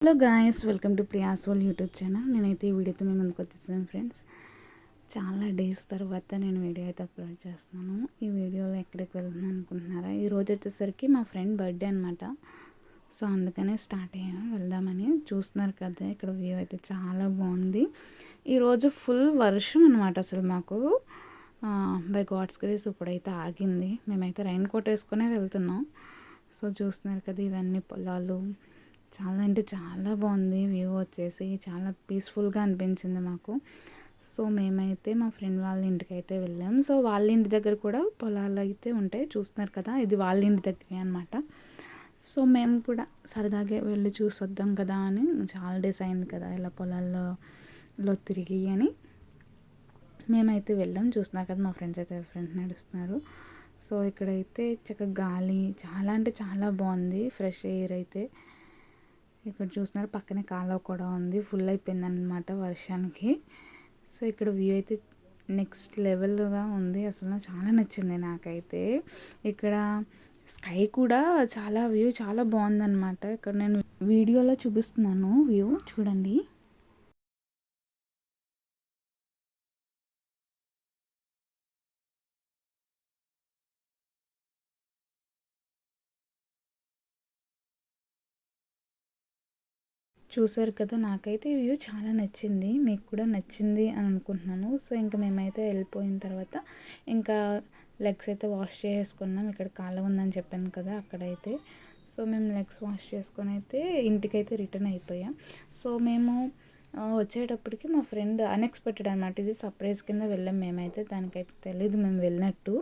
Hello guys, welcome to Priya's world YouTube channel. నేనైతే ఈ వీడియోతో మీ ముందుకు వచ్చేసాను ఫ్రెండ్స్. చాలా డేస్ తర్వాత నేను వీడియో అయితే అప్లోడ్ చేస్తున్నాను. ఈ వీడియోలో ఎక్కడికి వెళ్తున్నాను అనుకుంటున్నారా? ఈరోజు వచ్చేసరికి మా ఫ్రెండ్ బర్త్డే అనమాట. సో అందుకనే స్టార్ట్ అయ్యాను వెళ్దామని. చూస్తున్నారు కదా, ఇక్కడ వ్యూ అయితే చాలా బాగుంది. ఈరోజు ఫుల్ వర్షం అనమాట. అసలు మాకు బై గాడ్స్ గ్రేస్ ఇప్పుడైతే ఆగింది. మేమైతే రైన్ కోట్ వేసుకునే వెళ్తున్నాం. సో చూస్తున్నారు కదా, ఇవన్నీ పొలాలు. చాలా అంటే చాలా బాగుంది వ్యూ వచ్చేసి. చాలా పీస్ఫుల్గా అనిపించింది మాకు. సో మేమైతే మా ఫ్రెండ్ వాళ్ళ ఇంటికి అయితే వెళ్ళాం. సో వాళ్ళ ఇంటి దగ్గర కూడా పొలాలు అయితే ఉంటాయి. చూస్తున్నారు కదా, ఇది వాళ్ళ ఇంటి దగ్గరే అనమాట. సో మేము కూడా సరదాగా వెళ్ళి చూసి వద్దాం కదా అని, చాలా డేస్ అయింది కదా ఇలా పొలాల్లో తిరిగి అని మేమైతే వెళ్ళాం. చూస్తున్నారు కదా, మా ఫ్రెండ్స్ అయితే ఫ్రెండ్ నడుస్తున్నారు. సో ఇక్కడైతే చక్కగా గాలి చాలా అంటే చాలా బాగుంది. ఫ్రెష్ ఎయిర్ అయితే ఇక్కడ చూస్తున్నారు. పక్కనే కాలువ కూడా ఉంది. ఫుల్ అయిపోయింది అనమాట వర్షానికి. సో ఇక్కడ వ్యూ అయితే నెక్స్ట్ లెవెల్గా ఉంది. అసలు చాలా నచ్చింది నాకైతే. ఇక్కడ స్కై కూడా చాలా వ్యూ చాలా బాగుందన్నమాట. ఇక్కడ నేను వీడియోలో చూపిస్తున్నాను వ్యూ చూడండి. చూసారు కదా, నాకైతే ఈ వ్యూ చాలా నచ్చింది. మీకు కూడా నచ్చింది అని అనుకుంటున్నాను. సో ఇంకా మేమైతే వెళ్ళిపోయిన తర్వాత ఇంకా లెగ్స్ అయితే వాష్ చేసుకున్నాం. ఇక్కడ కాలువ ఉందని చెప్పాను కదా, అక్కడైతే. సో మేము లెగ్స్ వాష్ చేసుకొని అయితే ఇంటికైతే రిటర్న్ అయిపోయాం. సో మేము వచ్చేటప్పటికి మా ఫ్రెండ్ అన్ఎక్స్పెక్టెడ్ అనమాట. ఇది సర్ప్రైజ్ కింద వెళ్ళాం మేమైతే. దానికైతే తెలీదు మేము వెళ్ళినట్టు.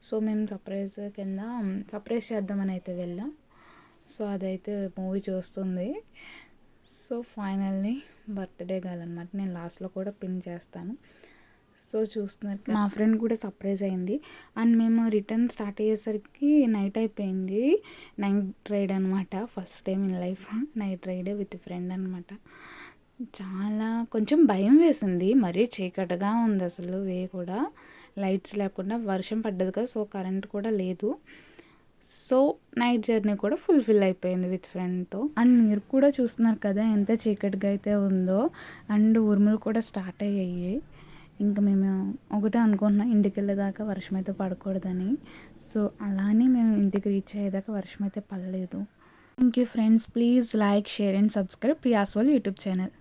సో మేము సర్ప్రైజ్ చేద్దామని అయితే వెళ్ళాం. సో అదైతే మూవీ చూస్తుంది. సో ఫైనల్లీ బర్త్డే గర్ల్ అనమాట. నేను లాస్ట్లో కూడా పిన్ చేస్తాను. సో చూస్తున్నారు, మా ఫ్రెండ్ కూడా సర్ప్రైజ్ అయింది. అండ్ మేము రిటర్న్ స్టార్ట్ అయ్యేసరికి నైట్ అయిపోయింది. నైట్ రైడ్ అనమాట. First time in life night ride with friend అనమాట. చాలా కొంచెం భయం వేసింది. మరీ చీకటిగా ఉంది అసలు. వే కూడా లైట్స్ లేకుండా వర్షం పడ్డది కదా, సో కరెంట్ కూడా లేదు. సో నైట్ జర్నీ కూడా ఫుల్ఫిల్ అయిపోయింది విత్ ఫ్రెండ్తో. అండ్ మీరు కూడా చూస్తున్నారు కదా ఎంత చీకటిగా అయితే ఉందో. అండ్ ఉరుములు కూడా స్టార్ట్ అయ్యాయి. ఇంకా మేము ఒకటే అనుకుంటున్నాం, ఇంటికి వెళ్ళేదాకా వర్షం అయితే పడకూడదని. సో అలానే మేము ఇంటికి రీచ్ అయ్యేదాకా వర్షం అయితే పడలేదు. Thank you friends. Please like, share and subscribe Priya's world YouTube channel.